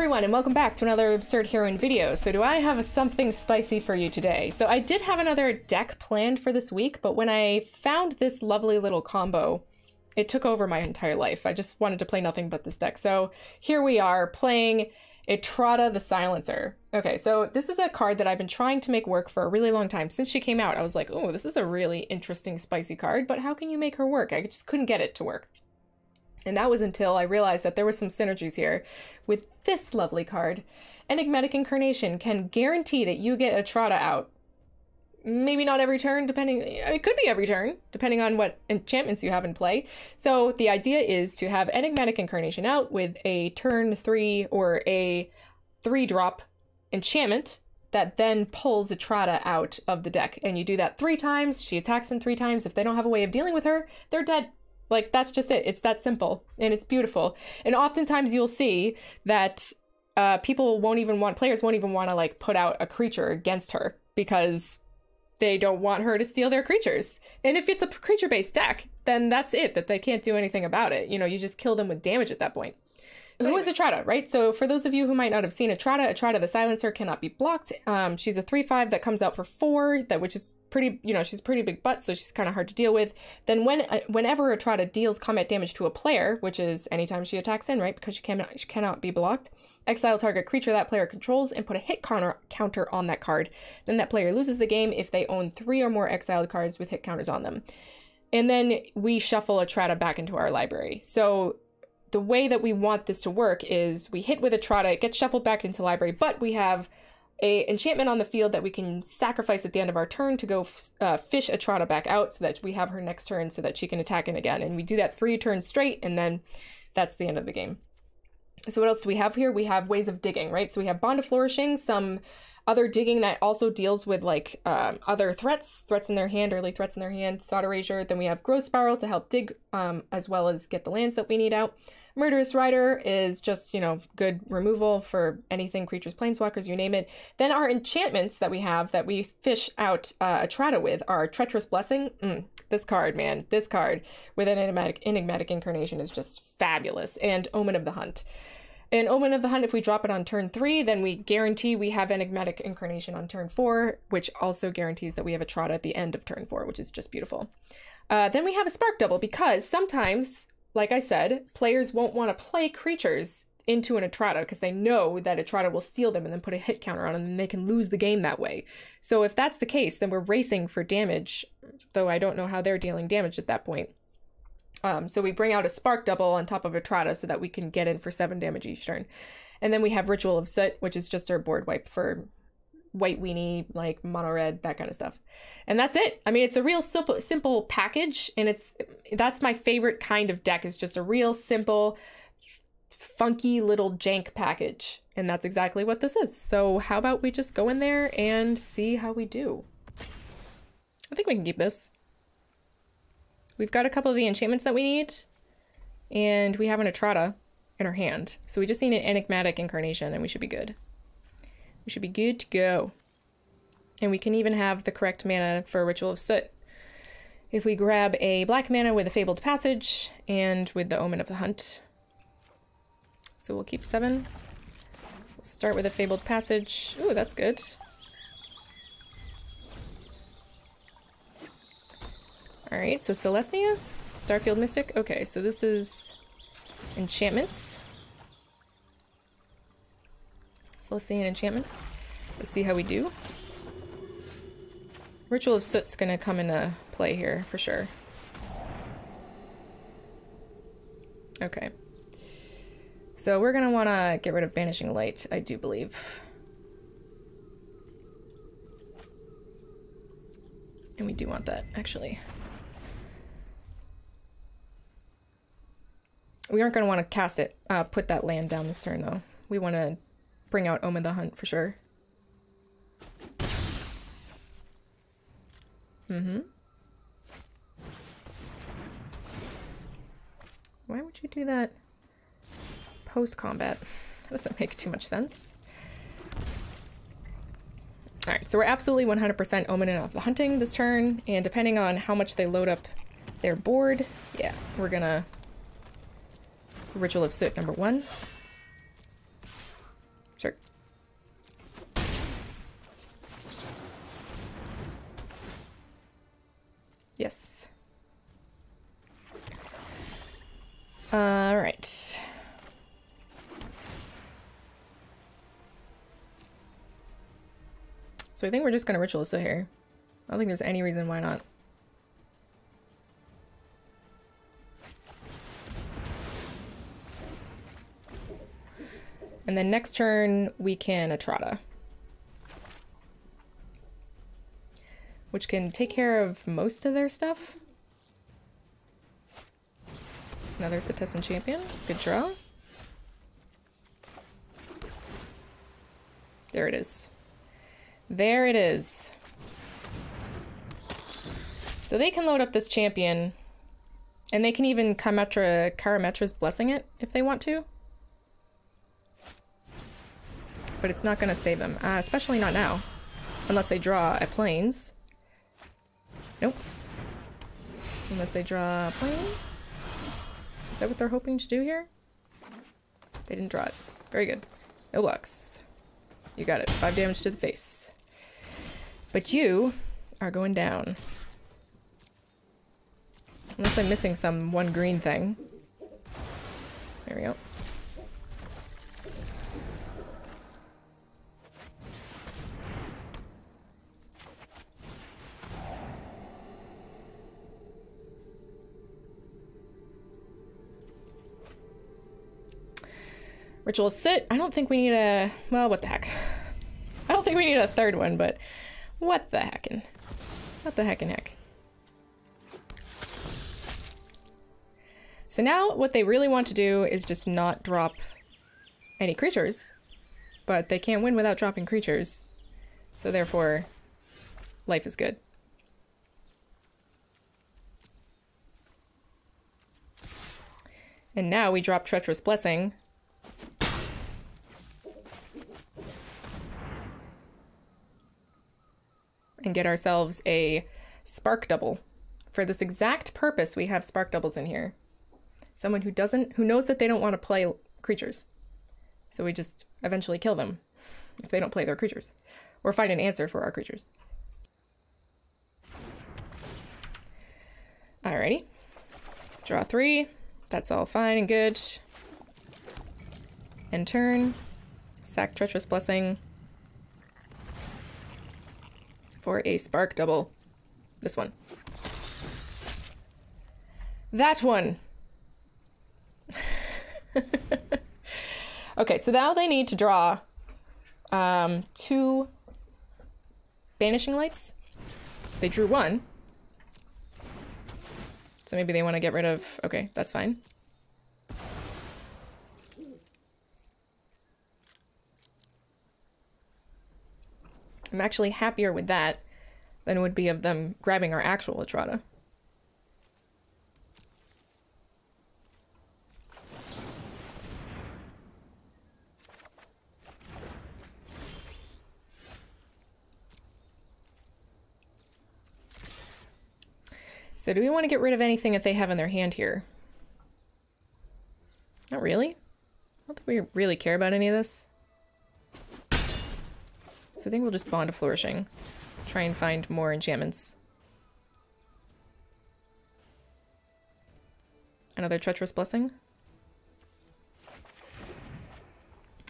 everyone, and welcome back to another Absurd Heroine video. So do I have something spicy for you today? So I did have another deck planned for this week, but when I found this lovely little combo, it took over my entire life. I just wanted to play nothing but this deck. So here we are playing Etrata the Silencer. Okay, so this is a card that I've been trying to make work for a really long time. Since she came out, I was like, oh, this is a really interesting, spicy card, but how can you make her work? I just couldn't get it to work. And that was until I realized that there was some synergies here with this lovely card. Enigmatic Incarnation can guarantee that you get Etrata out. Maybe not every turn, depending, it could be every turn, depending on what enchantments you have in play. So the idea is to have Enigmatic Incarnation out with a turn 3 or a 3-drop enchantment that then pulls Etrata out of the deck. And you do that 3 times, she attacks them 3 times. If they don't have a way of dealing with her, they're dead. Like, that's just it. It's that simple, and it's beautiful. And oftentimes you'll see that players won't even want to, like, put out a creature against her because they don't want her to steal their creatures. And if it's a creature-based deck, then that's it, that they can't do anything about it. You know, you just kill them with damage at that point. So who is Etrata, right? So for those of you who might not have seen Etrata the Silencer cannot be blocked. She's a 3/5 that comes out for 4, which is pretty, you know, she's pretty big butt, so she's kind of hard to deal with. Then whenever Etrata deals combat damage to a player, which is anytime she attacks in, right? Because she cannot be blocked, exile target creature that player controls and put a hit counter on that card. Then that player loses the game if they own 3 or more exiled cards with hit counters on them. And then we shuffle Etrata back into our library. So the way that we want this to work is we hit with Etrata, it gets shuffled back into library, but we have a enchantment on the field that we can sacrifice at the end of our turn to go fish Etrata back out so that we have her next turn so that she can attack in again. And we do that 3 turns straight, and then that's the end of the game. So what else do we have here? We have ways of digging, right? So we have Bond of Flourishing, some other digging that also deals with, like, other threats in their hand, early threats in their hand, Thought Erasure. Then we have Growth Spiral to help dig, as well as get the lands that we need out. Murderous Rider is just, you know, good removal for anything, creatures, planeswalkers, you name it. Then our enchantments that we have that we fish out Etrata with are Treacherous Blessing. This card, man, this card with an Enigmatic Incarnation is just fabulous. And Omen of the Hunt. In Omen of the Hunt, if we drop it on turn 3, then we guarantee we have Enigmatic Incarnation on turn 4, which also guarantees that we have Etrata at the end of turn 4, which is just beautiful. Then we have a Spark Double, because sometimes, like I said, players won't want to play creatures into an Etrata because they know that Etrata will steal them and then put a hit counter on them, and they can lose the game that way. So if that's the case, then we're racing for damage, though I don't know how they're dealing damage at that point. So we bring out a Spark Double on top of Etrata so that we can get in for 7 damage each turn. And then we have Ritual of Soot, which is just our board wipe for white weenie, like mono red, that kind of stuff. And that's it. I mean, it's a real simple package, and that's my favorite kind of deck, is just a real simple, funky little jank package. And that's exactly what this is. So how about we just go in there and see how we do? I think we can keep this. We've got a couple of the enchantments that we need, and we have an Etrata in our hand. So we just need an Enigmatic Incarnation, and we should be good. We should be good to go. And we can even have the correct mana for Ritual of Soot. If we grab a black mana with a Fabled Passage, and with the Omen of the Hunt. So we'll keep 7. We'll start with a Fabled Passage. Ooh, that's good. Alright, so Celestia, Starfield Mystic. Okay, so this is enchantments. Celestian enchantments. Let's see how we do. Ritual of Soot's gonna come into play here, for sure. Okay. So we're gonna wanna get rid of Banishing Light, I do believe. And we do want that, actually. We aren't going to want to cast it, put that land down this turn, though. We want to bring out Omen the Hunt for sure. Why would you do that post-combat? That doesn't make too much sense. Alright, so we're absolutely 100% Omen of the Hunting this turn, and depending on how much they load up their board, yeah, we're gonna Ritual of Soot number 1. Sure. Yes. All right. So I think we're just gonna Ritualista here. I don't think there's any reason why not. And then next turn, we can Etrata. Which can take care of most of their stuff. Another Taenethon champion. Good draw. There it is. There it is. So they can load up this champion, and they can even Karametra's Blessing it if they want to. But it's not going to save them, especially not now. Unless they draw a Plains. Nope. Unless they draw Plains. Is that what they're hoping to do here? They didn't draw it. Very good. No blocks. You got it. 5 damage to the face. But you are going down. Unless I'm missing some one green thing. There we go. Ritual sit. I don't think we need a... Well, what the heck. I don't think we need a third one, but what the heckin'. What the heckin' heck. So now what they really want to do is just not drop any creatures, but they can't win without dropping creatures. So therefore, life is good. And now we drop Treacherous Blessing. And get ourselves a Spark Double. For this exact purpose, we have Spark Doubles in here. Someone who knows that they don't want to play creatures. So we just eventually kill them if they don't play their creatures. Or find an answer for our creatures. Alrighty. Draw 3. That's all fine and good. End turn. Sack Treacherous Blessing. For a Spark Double. This one. That one! Okay, so now they need to draw 2 Banishing Lights. They drew 1. So maybe they want to get rid of... Okay, that's fine. I'm actually happier with that than would be of them grabbing our actual Etrata. So do we want to get rid of anything that they have in their hand here? Not really. I don't think we really care about any of this. So I think we'll just Bond of Flourishing. Try and find more enchantments. Another Treacherous Blessing.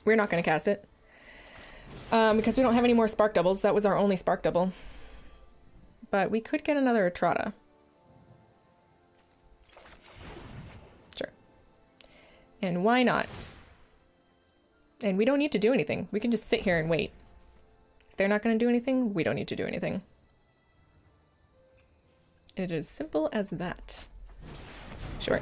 We're not going to cast it. Because we don't have any more Spark Doubles. That was our only Spark Double. But we could get another Etrata. Sure. And why not? And we don't need to do anything. We can just sit here and wait. If they're not going to do anything, we don't need to do anything. It is simple as that. Sure.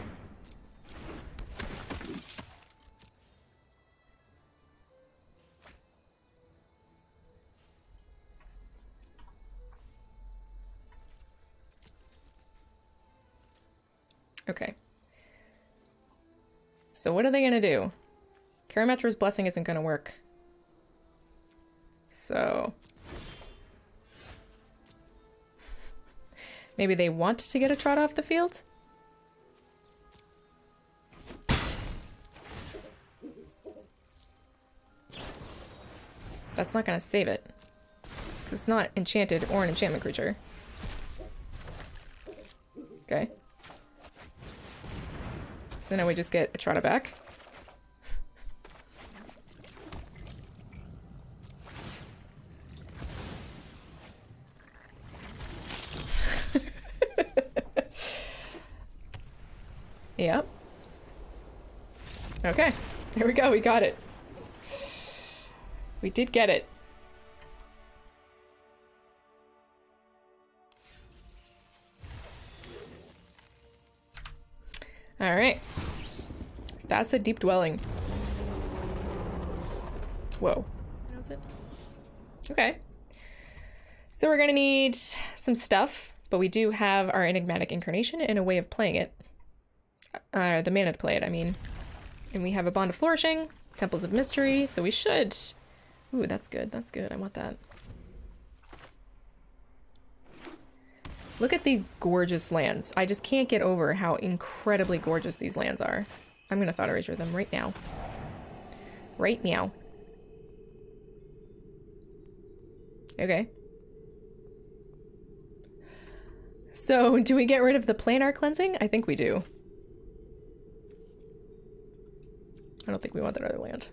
Okay. So what are they gonna do? Karametra's Blessing isn't gonna work. So... maybe they want to get Etrata off the field? That's not gonna save it. 'Cause it's not enchanted or an enchantment creature. Okay. So now we just get Etrata back. Yep. Okay, there we go, we got it. We did get it. Alright. Facet Deep Dwelling. Whoa. That's it. Okay. So we're gonna need some stuff, but we do have our Enigmatic Incarnation and a way of playing it. The mana to play it, I mean. And we have a Bond of Flourishing, Temples of Mystery, so we should... Ooh, that's good, that's good, I want that. Look at these gorgeous lands. I just can't get over how incredibly gorgeous these lands are. I'm gonna Thought Erasure them right now. Right now. Okay. So, do we get rid of the Planar Cleansing? I think we do. I don't think we want that other land.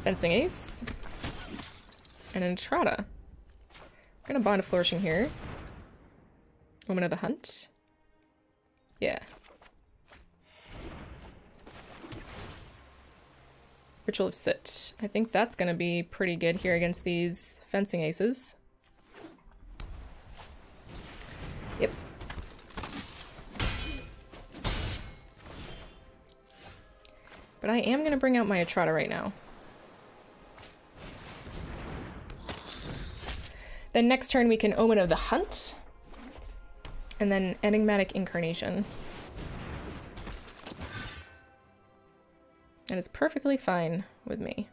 Fencing Ace. And an Etrata. I'm gonna Bond of Flourishing here. Woman of the Hunt. Yeah. Ritual of Soot. I think that's gonna be pretty good here against these Fencing Aces. Yep. But I am gonna bring out my Etrata right now. Then next turn we can Omen of the Hunt. And then Enigmatic Incarnation. And it's perfectly fine with me.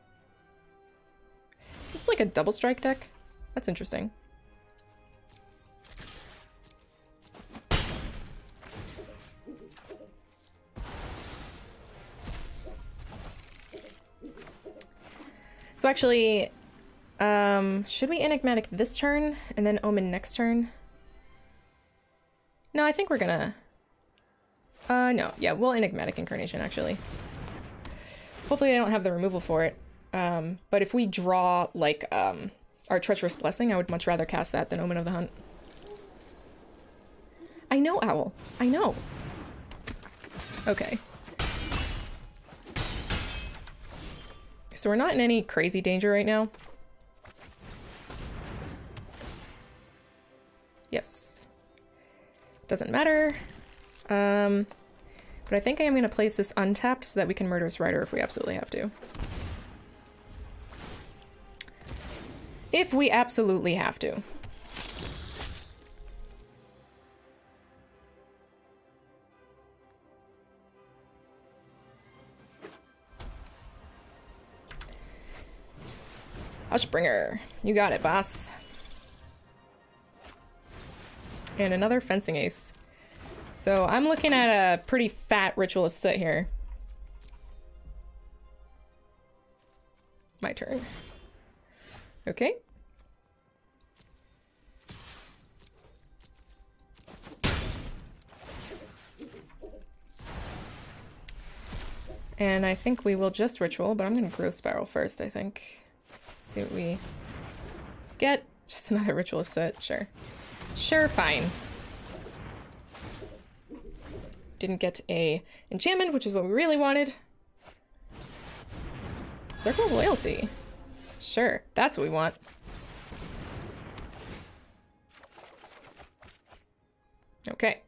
Is this like a double strike deck? That's interesting. So actually, should we Enigmatic this turn and then Omen next turn? No, I think we're gonna... no. Yeah, we'll Enigmatic Incarnation, actually. Hopefully I don't have the removal for it. But if we draw, like, our Treacherous Blessing, I would much rather cast that than Omen of the Hunt. I know, Owl. I know. Okay. So we're not in any crazy danger right now. Yes. Doesn't matter. But I think I am going to place this untapped so that we can Murderous Rider if we absolutely have to. If we absolutely have to. Hushbringer. You got it, boss. And another Fencing Ace. So I'm looking at a pretty fat Ritual of Soot here. My turn. Okay. And I think we will just Ritual, but I'm going to Growth Spiral first, I think. See what we get. Just another Ritual of Soot, sure. Sure, fine. Didn't get a enchantment, which is what we really wanted. Circle of Loyalty. Sure, that's what we want. Okay.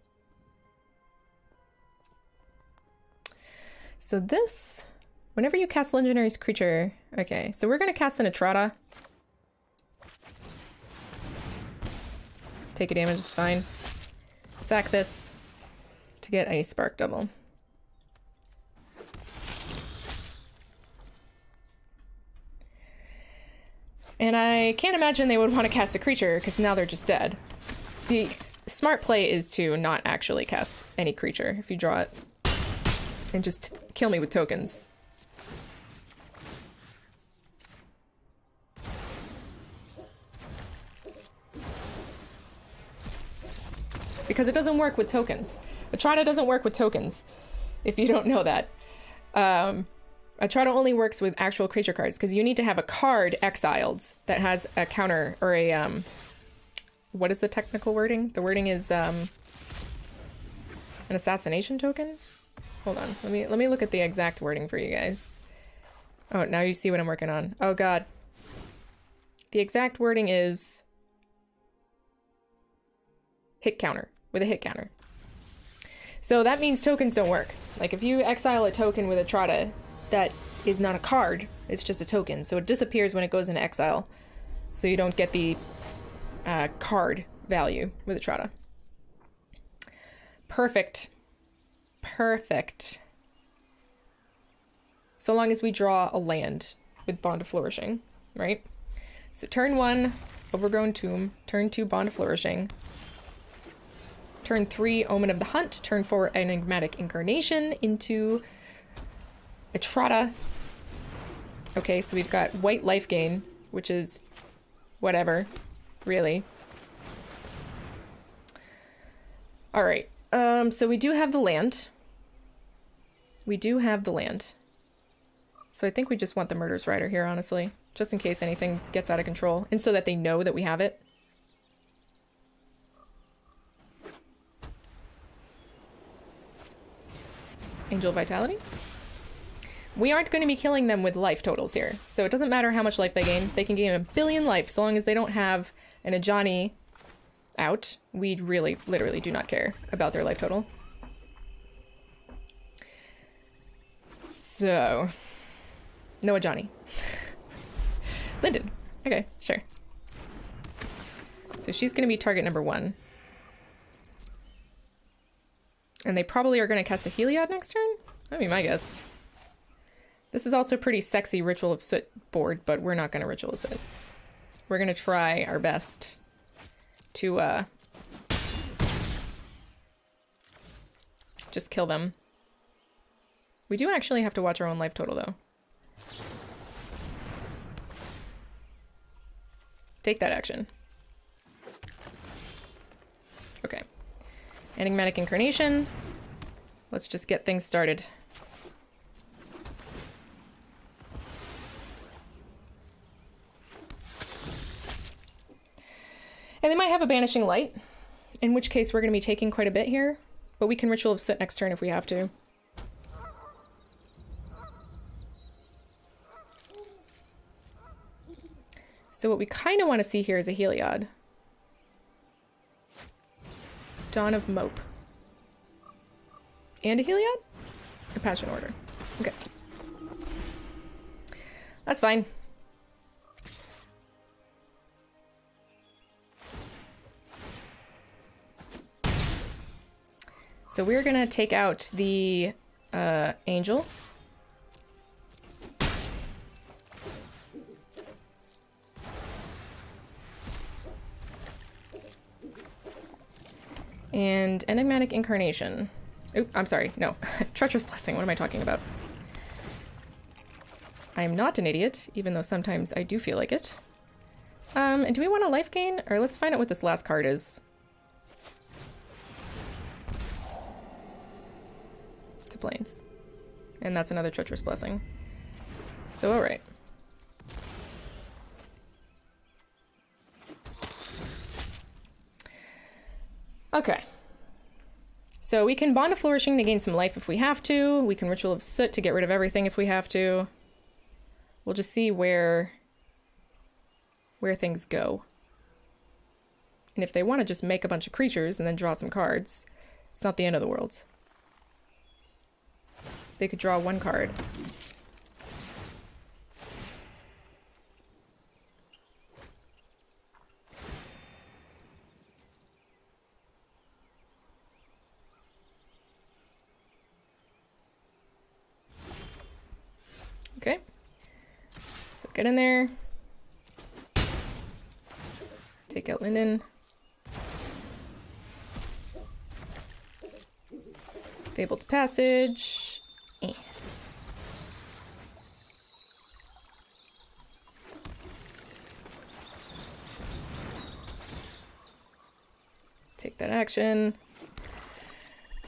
So this, whenever you cast Legendary's creature, okay, so we're gonna cast an Etrata. Take a damage, it's fine. Sack this to get a Spark Double. And I can't imagine they would want to cast a creature because now they're just dead. The smart play is to not actually cast any creature if you draw it. and just kill me with tokens. Because it doesn't work with tokens. Etrata doesn't work with tokens, if you don't know that. Etrata only works with actual creature cards, because you need to have a card exiled that has a counter, or a, what is the technical wording? The wording is, an assassination token? Hold on, let me look at the exact wording for you guys. Oh, now you see what I'm working on. Oh god. The exact wording is hit counter, with a hit counter. So that means tokens don't work. Like if you exile a token with Etrata, that is not a card, it's just a token. So it disappears when it goes into exile. So you don't get the card value with Etrata. Perfect. Perfect. So long as we draw a land with Bond of Flourishing, right? So turn 1, Overgrown Tomb. Turn 2, Bond of Flourishing. Turn 3, Omen of the Hunt. Turn 4, Enigmatic Incarnation into Etrata. Okay, so we've got white life gain, which is whatever, really. Alright, so we do have the land. We do have the land. So I think we just want the Murderous Rider here, honestly. Just in case anything gets out of control. And so that they know that we have it. Angel Vitality. We aren't going to be killing them with life totals here. So it doesn't matter how much life they gain. They can gain 1 billion life so long as they don't have an Ajani out. We really, literally do not care about their life total. So, no Ajani. Linden. Okay, sure. So she's going to be target number 1. And they probably are going to cast a Heliod next turn? That'd be my guess. This is also a pretty sexy Ritual of Soot board, but we're not going to Ritual of Soot. We're going to try our best to just kill them. We do actually have to watch our own life total, though. Take that action. Okay. Enigmatic Incarnation. Let's just get things started. And they might have a Banishing Light, in which case we're going to be taking quite a bit here, but we can Ritual of Soot next turn if we have to. So what we kind of want to see here is a Heliod. Dawn of Mope. And a Heliod? A Passion Order. Okay. That's fine. So we're gonna take out the Angel. And Enigmatic Incarnation. Oop, I'm sorry, no. Treacherous Blessing, what am I talking about? I am not an idiot, even though sometimes I do feel like it. And do we want a life gain? Or let's find out what this last card is. It's a Plains. And that's another Treacherous Blessing. So, alright. Okay. So we can Bond of Flourishing to gain some life if we have to. We can Ritual of Soot to get rid of everything if we have to. We'll just see where things go. And if they want to just make a bunch of creatures and then draw some cards, it's not the end of the world. They could draw 1 card. Okay, so get in there, take out Linden, Fabled Passage, Eh. Take that action.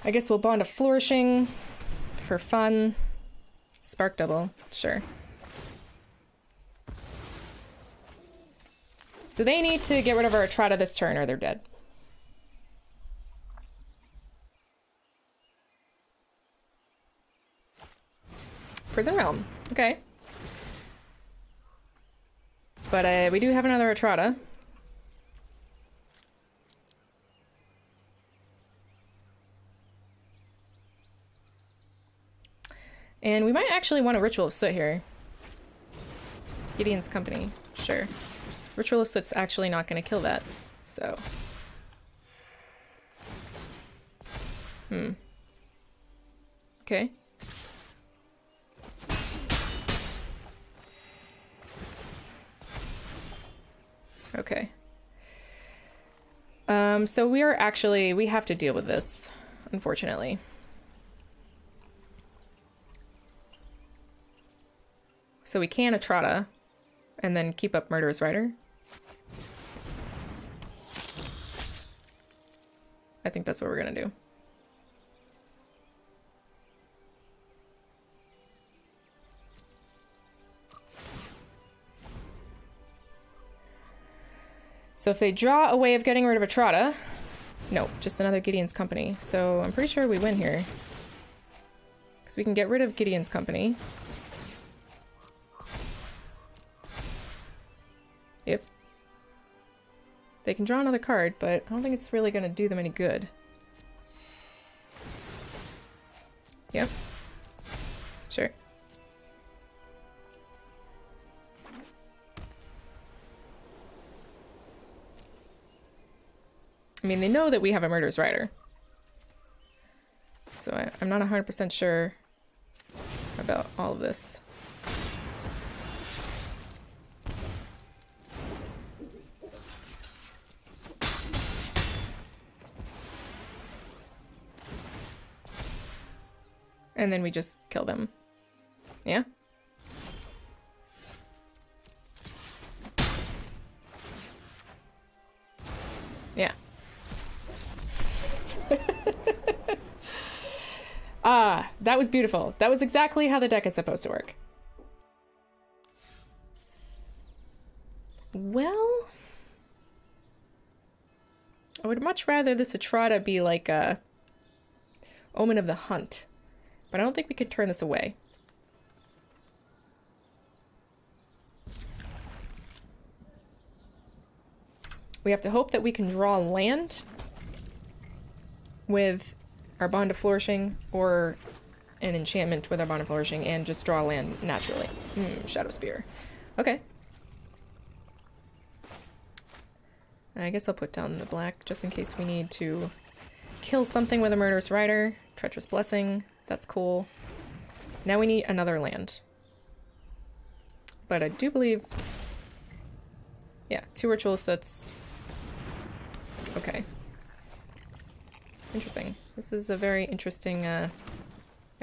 I guess we'll bond a flourishing for fun. Spark double, sure. So they need to get rid of our Etrata this turn or they're dead. Prison Realm, okay. But we do have another Etrata. And we might actually want a Ritual of Soot here. Gideon's Company, sure. Ritual of Soot's actually not going to kill that, so. Okay. Okay. So we have to deal with this, unfortunately. So we can Etrata, and then keep up Murderous Rider. I think that's what we're gonna do. So if they draw a way of getting rid of Etrata, no, just another Gideon's Company. So I'm pretty sure we win here. Because we can get rid of Gideon's Company. Yep. They can draw another card, but I don't think it's really going to do them any good. Yep. Sure. I mean, they know that we have a Murderous Rider. So I'm not 100% sure about all of this. And then we just kill them. Yeah? Yeah. Ah, that was beautiful. That was exactly how the deck is supposed to work. Well, I would much rather this Etrata be like a Omen of the Hunt. But I don't think we can turn this away. We have to hope that we can draw land with our Bond of Flourishing or an enchantment with our Bond of Flourishing and just draw land naturally. Shadow Spear. Okay. I guess I'll put down the black just in case we need to kill something with a Murderous Rider. Treacherous Blessing. That's cool. Now we need another land. But I do believe... Yeah, 2 Ritual Soots. Okay. Interesting. This is a very interesting,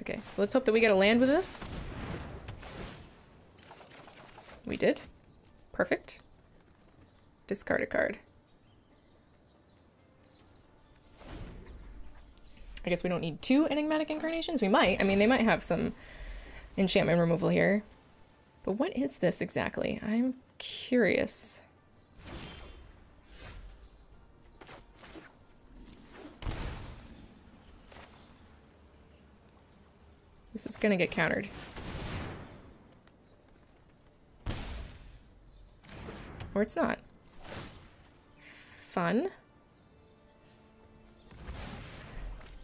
Okay, so let's hope that we get a land with this. We did. Perfect. Discard a card. I guess we don't need 2 Enigmatic Incarnations. We might. I mean, they might have some enchantment removal here. But what is this exactly? I'm curious. This is gonna get countered. Or it's not. Fun.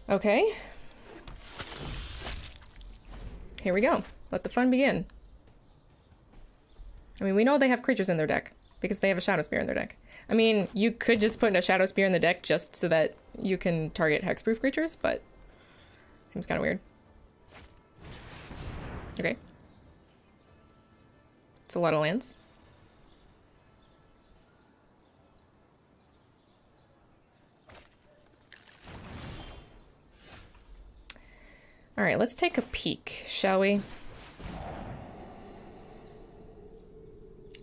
Okay. Here we go. Let the fun begin. I mean, we know they have creatures in their deck because they have a Shadow Spear in their deck. I mean, you could just put a Shadow Spear in the deck just so that you can target hexproof creatures, but it seems kind of weird. Okay. It's a lot of lands. All right, let's take a peek, shall we?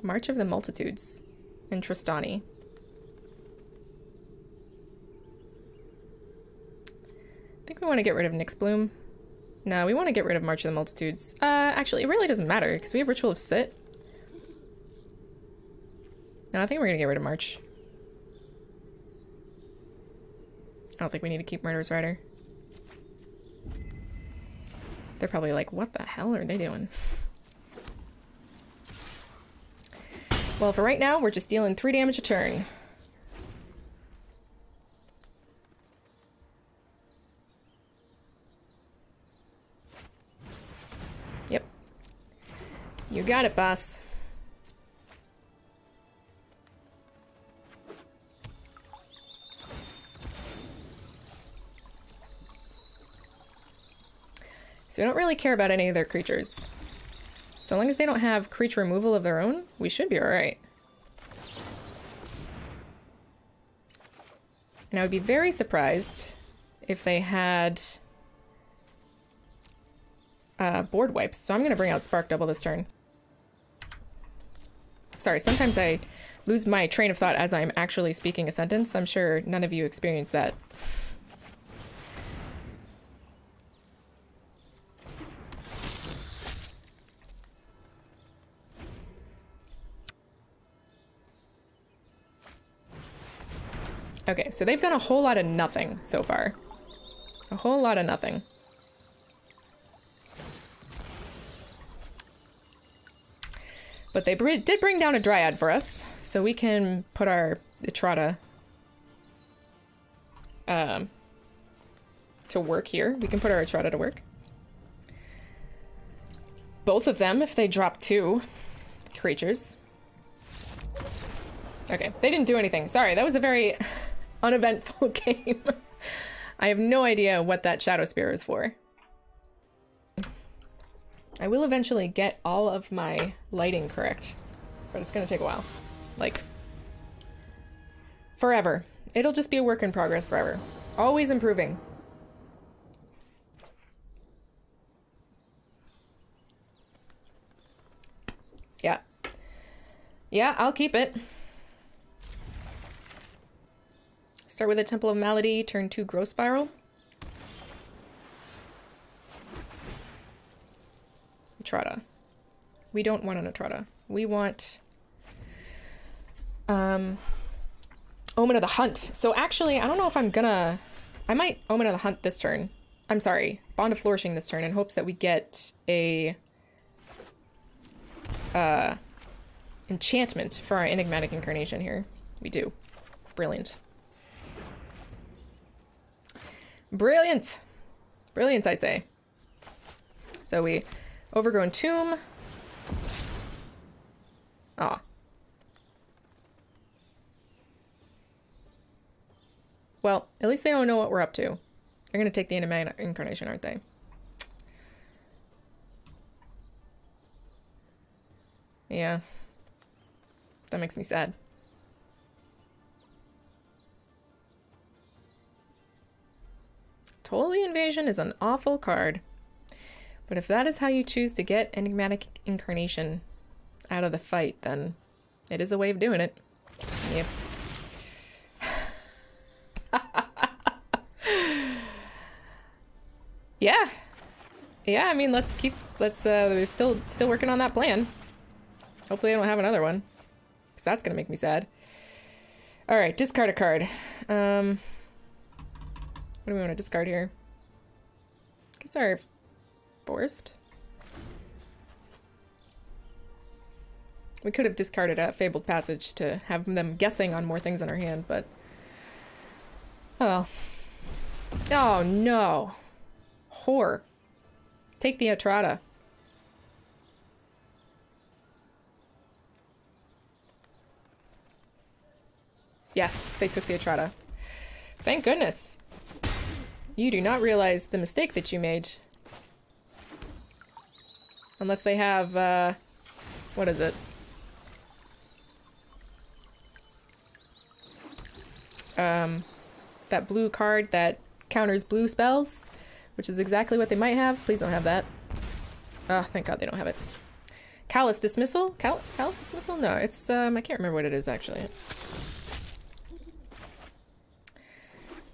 March of the Multitudes in Tristani. I think we want to get rid of Nyx Bloom. No, we want to get rid of March of the Multitudes. Actually, it really doesn't matter, because we have Ritual of Sit. No, I think we're going to get rid of March. I don't think we need to keep Murderous Rider. They're probably like, what the hell are they doing? Well, for right now, we're just dealing 3 damage a turn. Yep. You got it, boss. So we don't really care about any of their creatures. So long as they don't have creature removal of their own, we should be alright. And I would be very surprised if they had board wipes. So I'm going to bring out Spark Double this turn. Sorry, sometimes I lose my train of thought as I'm actually speaking a sentence. I'm sure none of you experience that. Okay, so they've done a whole lot of nothing so far. A whole lot of nothing. But they did bring down a Dryad for us, so we can put our Etrata to work here. We can put our Etrata to work. Both of them, if they drop 2 creatures. Okay, they didn't do anything. Sorry, that was a very uneventful game. I have no idea what that Shadow Spear is for. I will eventually get all of my lighting correct, but it's gonna take a while. Like, forever. It'll just be a work in progress forever. Always improving. Yeah. Yeah, I'll keep it. Start with a Temple of Malady, turn 2 Growth Spiral. Etrata. We don't want an Etrata. We want Omen of the Hunt. So actually, I don't know if I'm gonna... I might Omen of the Hunt this turn. I'm sorry, Bond of Flourishing this turn in hopes that we get a enchantment for our Enigmatic Incarnation here. We do. Brilliant. Brilliant! Brilliant, I say. So we Overgrown Tomb. Ah. Well, at least they don't know what we're up to. They're gonna take the Enigmatic Incarnation, aren't they? Yeah. That makes me sad. Holy Invasion is an awful card. But if that is how you choose to get Enigmatic Incarnation out of the fight, then it is a way of doing it. Yep. Yeah. Yeah, I mean, we're still working on that plan. Hopefully I don't have another one, because that's gonna make me sad. Alright, discard a card. What do we want to discard here? I guess our Forest. We could have discarded a Fabled Passage to have them guessing on more things in our hand, but... Oh. Oh, no. Whore. Take the Etrata. Yes, they took the Etrata. Thank goodness. You do not realize the mistake that you made. Unless they have, what is it? That blue card that counters blue spells. which is exactly what they might have. Please don't have that. Oh, thank God they don't have it. Callous Dismissal? Callous Dismissal? No, it's, I can't remember what it is, actually.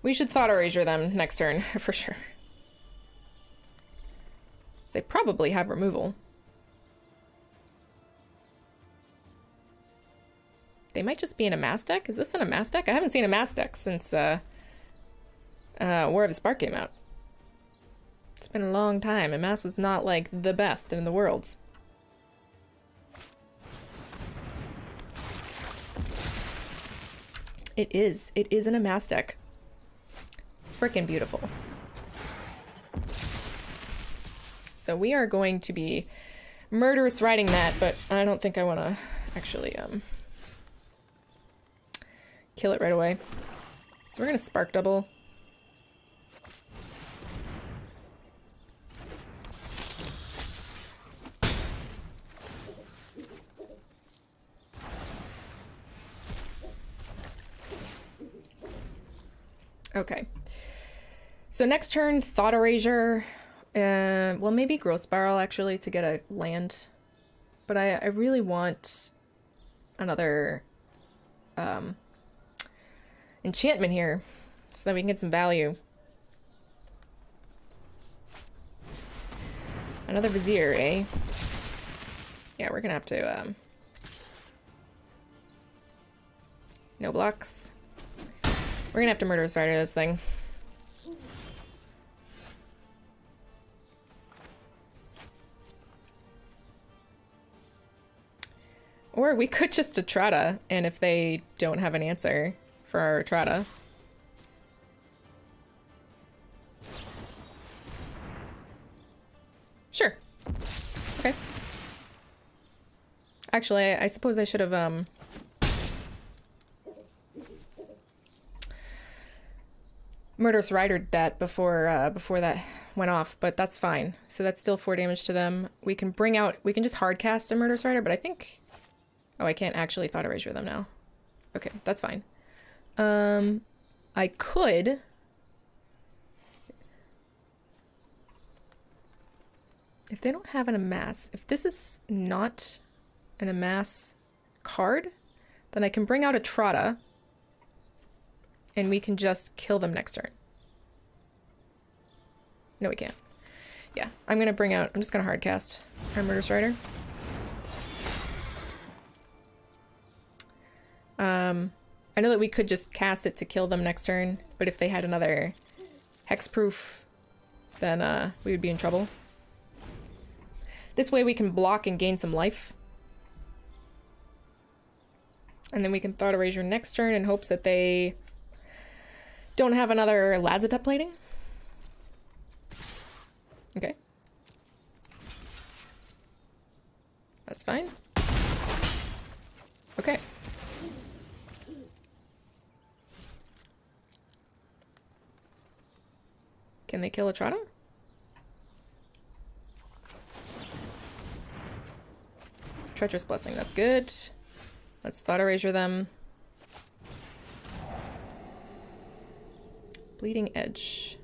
We should Thought Erasure them next turn, for sure. They probably have removal. They might just be in a mass deck? Is this in a mass deck? I haven't seen a mass deck since, War of the Spark came out. It's been a long time, and mass was not, like, the best in the world. It is. It is in a mass deck. Frickin' beautiful. So we are going to be murderous riding that, but I don't think I want to actually, kill it right away. So we're gonna Spark Double. Okay. So next turn, Thought Erasure. Well, maybe Growth Spiral, actually, to get a land. But I really want another enchantment here, so that we can get some value. Another Vizier, eh? Yeah, we're gonna have to, no blocks. We're gonna have to Murderous Rider this thing. Or we could just Etrata, and if they don't have an answer for our Etrata. Sure. Okay. Actually, I suppose I should have, Murderous Ridered that before that went off, but that's fine. So that's still 4 damage to them. We can just hard cast a Murderous Rider, but I think... Oh, I can't actually Thought Erasure them now. Okay, that's fine. I could... If they don't have an Amass, if this is not an Amass card, then I can bring out Etrata, and we can just kill them next turn. No, we can't. Yeah, I'm just gonna hard cast our Murderous Rider. I know that we could just cast it to kill them next turn, but if they had another hexproof, then we would be in trouble. This way we can block and gain some life. And then we can Thought Erasure next turn in hopes that they don't have another Lazotep plating. Okay. That's fine. Okay. Can they kill Etrata? Treacherous Blessing, that's good. Let's Thought Erasure them. Bleeding Edge.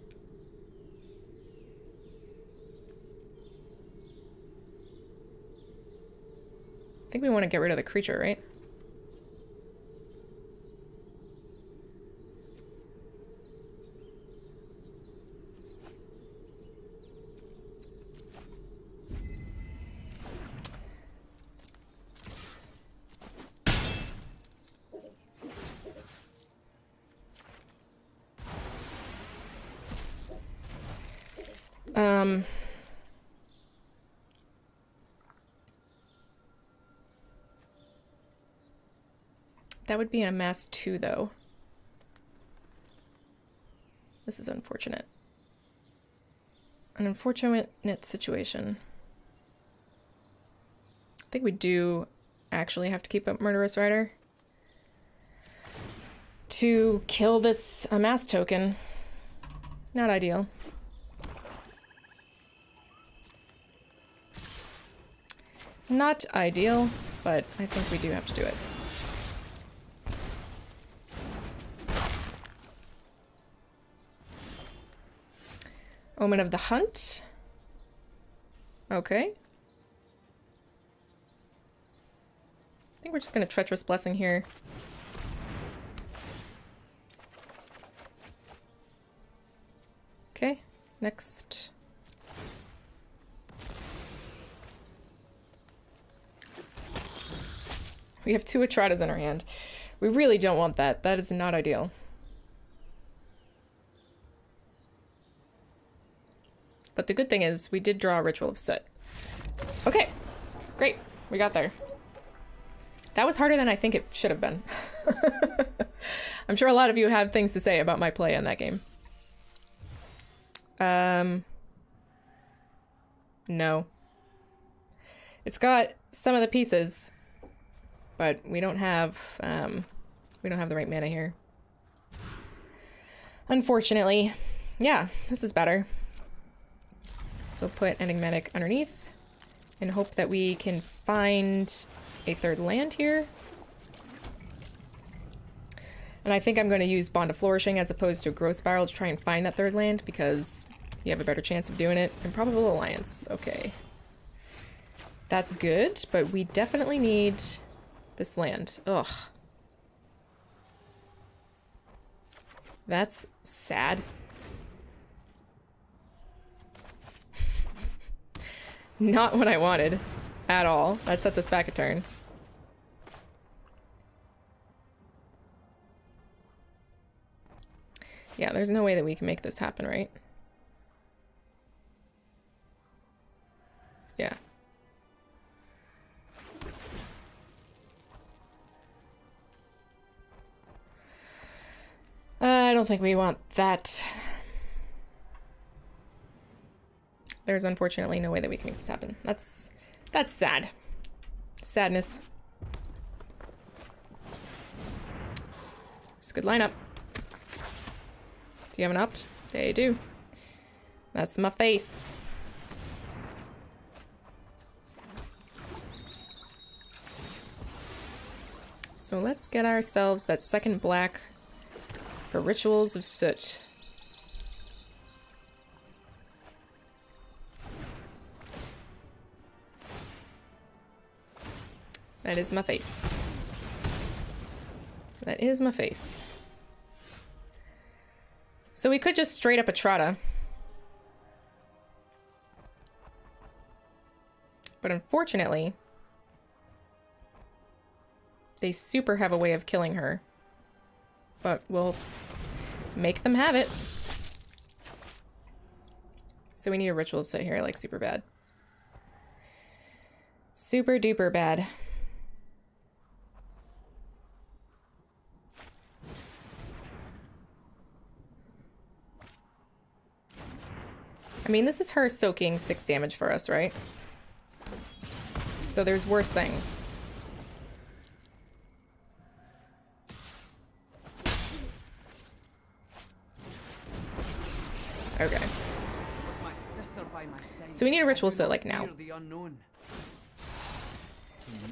I think we want to get rid of the creature, right? That would be a Mass 2, though. This is unfortunate. An unfortunate situation. I think we do actually have to keep up Murderous Rider to kill this Amass token. Not ideal. Not ideal, but I think we do have to do it. Omen of the Hunt. Okay. I think we're just gonna Treacherous Blessing here. Okay, next. We have 2 Etratas in our hand. We really don't want that. That is not ideal. But the good thing is, we did draw a Ritual of Soot. Okay, great. We got there. That was harder than I think it should have been. I'm sure a lot of you have things to say about my play in that game. No. It's got some of the pieces, but we don't have the right mana here. Unfortunately. Yeah, this is better. So put Enigmatic underneath and hope that we can find a 3rd land here. And I think I'm going to use Bond of Flourishing as opposed to Growth Spiral to try and find that 3rd land because you have a better chance of doing it. And Probable Alliance. Okay. That's good, but we definitely need this land. Ugh. That's sad. Not what I wanted at all. That sets us back a turn. Yeah, there's no way that we can make this happen, right? Yeah. I don't think we want that. There's unfortunately no way that we can make this happen. That's sad. Sadness. It's a good lineup. Do you have an opt? They do. That's my face. So let's get ourselves that 2nd black for Rituals of Soot. That is my face. That is my face. So we could just straight up Etrata. But unfortunately, they super have a way of killing her. But we'll make them have it. So we need a Ritual sit here, like super bad. Super duper bad. I mean, this is her soaking 6 damage for us, right? So there's worse things. Okay. So we need a Ritual sit like now.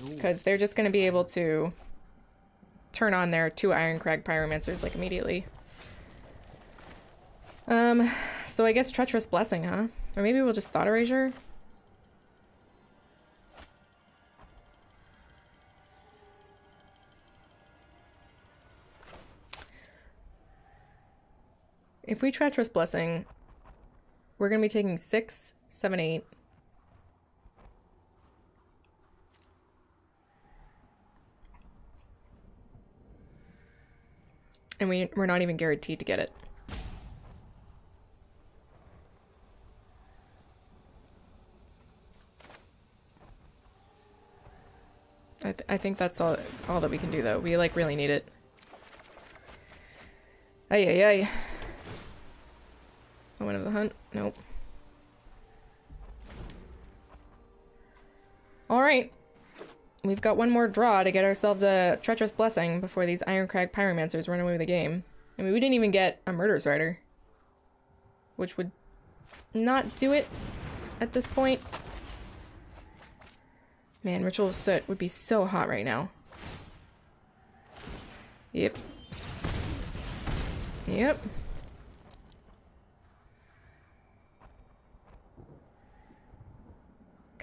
Because they're just going to be able to turn on their 2 Ironcrag Pyromancers like immediately. So I guess Treacherous Blessing, huh? Or maybe we'll just Thought Erasure? If we Treacherous Blessing, we're gonna be taking 6, 7, 8. And we're not even guaranteed to get it. I think that's all that we can do, though. We, like, really need it. Ay, ay, ay. Omen of the Hunt? Nope. Alright. We've got one more draw to get ourselves a Treacherous Blessing before these Ironcrag Pyromancers run away with the game. I mean, we didn't even get a Murderous Rider, which would not do it at this point. Man, Ritual of Soot would be so hot right now. Yep. Yep.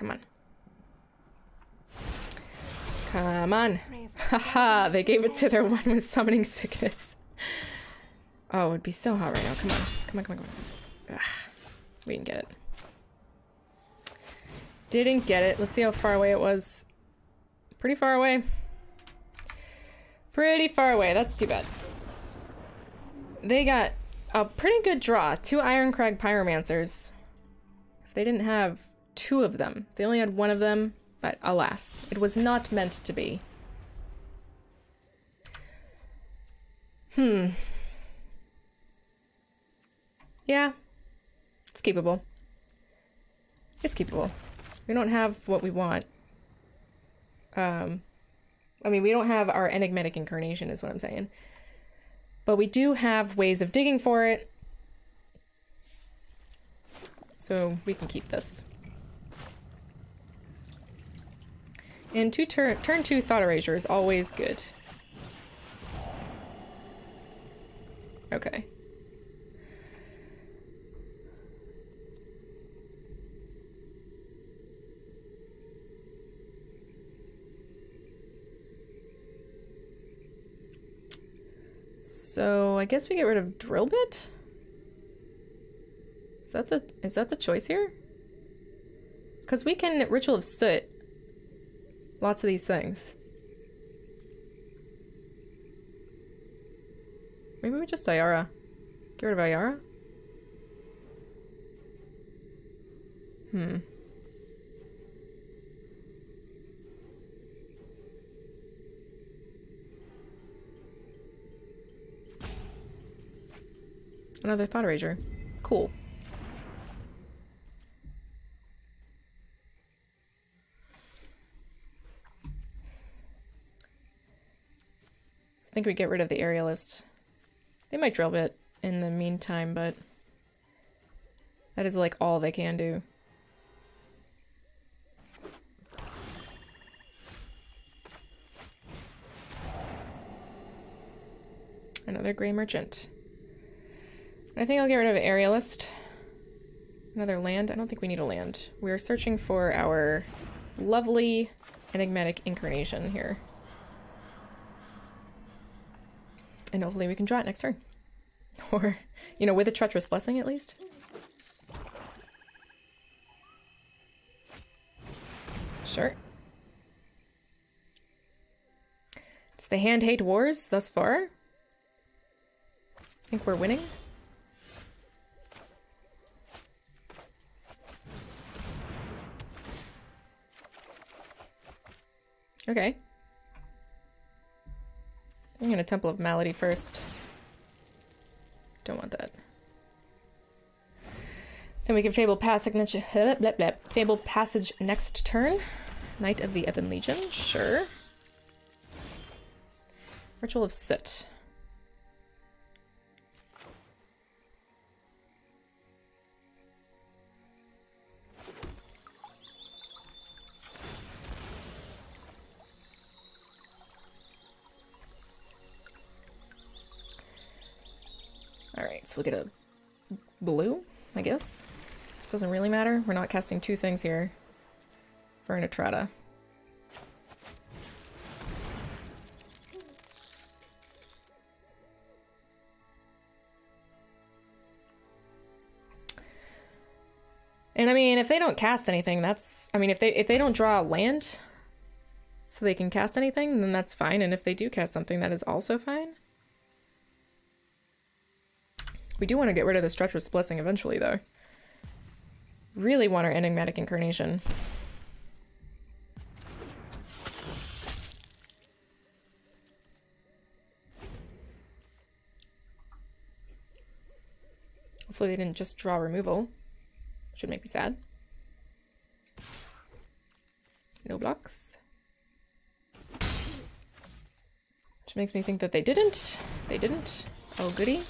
Come on. Come on. Haha, they gave it to their one with summoning sickness. Oh, it'd be so hot right now. Come on. Come on, come on, come on. Ugh. We didn't get it. Didn't get it. Let's see how far away it was. Pretty far away. Pretty far away. That's too bad. They got a pretty good draw. 2 Ironcrag Pyromancers. If they didn't have 2 of them. They only had 1 of them, but alas, it was not meant to be. Yeah. It's keepable. It's keepable. We don't have what we want. I mean, we don't have our Enigmatic Incarnation is what I'm saying. But we do have ways of digging for it. So we can keep this. And turn 2 Thought Erasure is always good. Okay. So I guess we get rid of Drill Bit? Is that the choice here? Because we can Ritual of Soot lots of these things. Maybe we just Ayara. Get rid of Ayara? Another Thought Erasure. Cool. So I think we get rid of the Aerialist. They might Drill Bit in the meantime, but that is like all they can do. Another Grey Merchant. I think I'll get rid of Aerialist. Another land? I don't think we need a land. We're searching for our lovely Enigmatic Incarnation here. And hopefully we can draw it next turn. Or, you know, with a Treacherous Blessing at least. Sure. It's the Hand-Hate Wars thus far. I think we're winning. Okay. I'm gonna Temple of Malady first. Don't want that. Then we can Fabled Passage Fabled Passage next turn. Knight of the Ebon Legion, sure. Ritual of Soot. Alright, so we'll get a blue, I guess. Doesn't really matter. We're not casting 2 things here for an Etrata. And I mean, if they don't cast anything, that's... I mean, if they don't draw a land so they can cast anything, then that's fine. And if they do cast something, that is also fine. We do want to get rid of this Treacherous Blessing eventually, though. Really want our Enigmatic Incarnation. Hopefully they didn't just draw removal. Should make me sad. No blocks. Which makes me think that they didn't. They didn't. Oh, goody.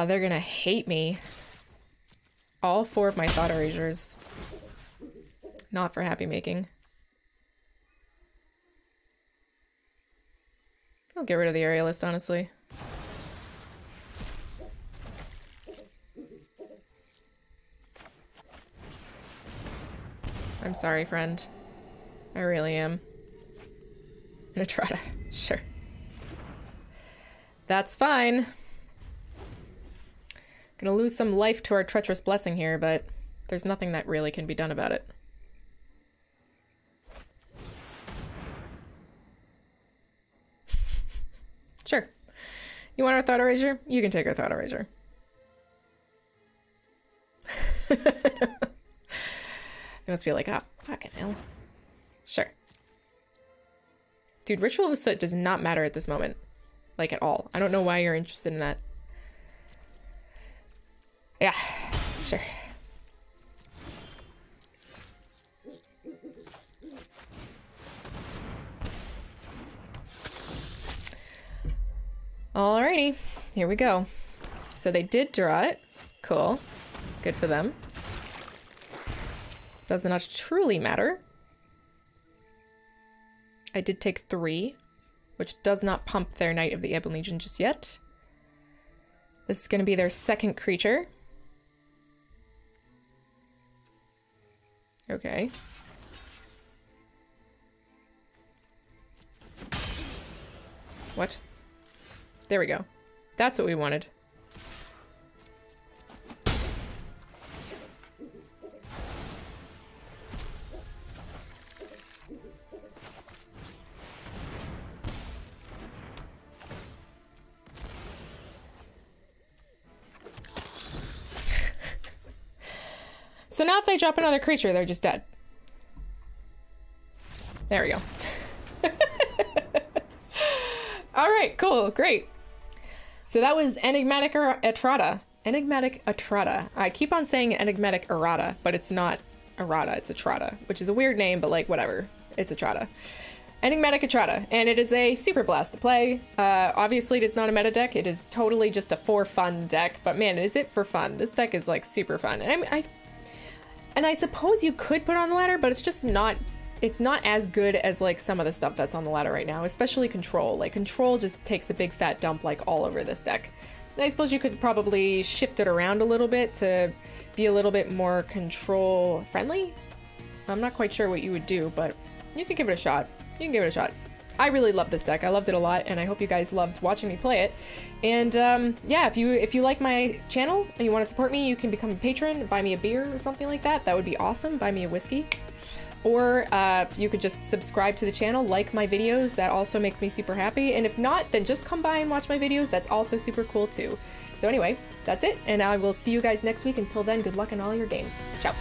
They're gonna hate me. All 4 of my Thought Erasures. Not for happy making. I'll get rid of the Aerialist, honestly. I'm sorry, friend. I really am. An Etrata. Sure. That's fine. Gonna lose some life to our treacherous blessing here, but there's nothing that really can be done about it. Sure. You want our thought erasure? You can take our thought erasure. You must be like, ah, fucking hell. Sure. Dude, Ritual of Soot does not matter at this moment. Like, at all. I don't know why you're interested in that. Yeah, sure. Alrighty, here we go. So they did draw it. Cool. Good for them. Does not truly matter. I did take 3, which does not pump their Knight of the Ebon Legion just yet. This is going to be their second creature. Okay. What? There we go. That's what we wanted. So now if they drop another creature, they're just dead. There we go. All right, cool, great. So that was Enigmatic Etrata. Enigmatic Etrata. I keep on saying Enigmatic Errata, but it's not Errata, it's Etrata, which is a weird name, but like, whatever. It's Etrata. Enigmatic Etrata, and it is a super blast to play. Obviously, it is not a meta deck. It is totally just a for fun deck, but man, is it for fun. This deck is like super fun. And I suppose you could put it on the ladder, but it's just not, it's not as good as like some of the stuff that's on the ladder right now, especially Control. Like Control just takes a big fat dump like all over this deck. And I suppose you could probably shift it around a little bit to be a little bit more Control friendly. I'm not quite sure what you would do, but you can give it a shot. You can give it a shot. I really love this deck. I loved it a lot, and I hope you guys loved watching me play it. And yeah, if you like my channel and you want to support me, you can become a patron, buy me a beer or something like that. That would be awesome. Buy me a whiskey. Or you could just subscribe to the channel, like my videos. That also makes me super happy. And if not, then just come by and watch my videos. That's also super cool too. So anyway, that's it. And I will see you guys next week. Until then, good luck in all your games. Ciao.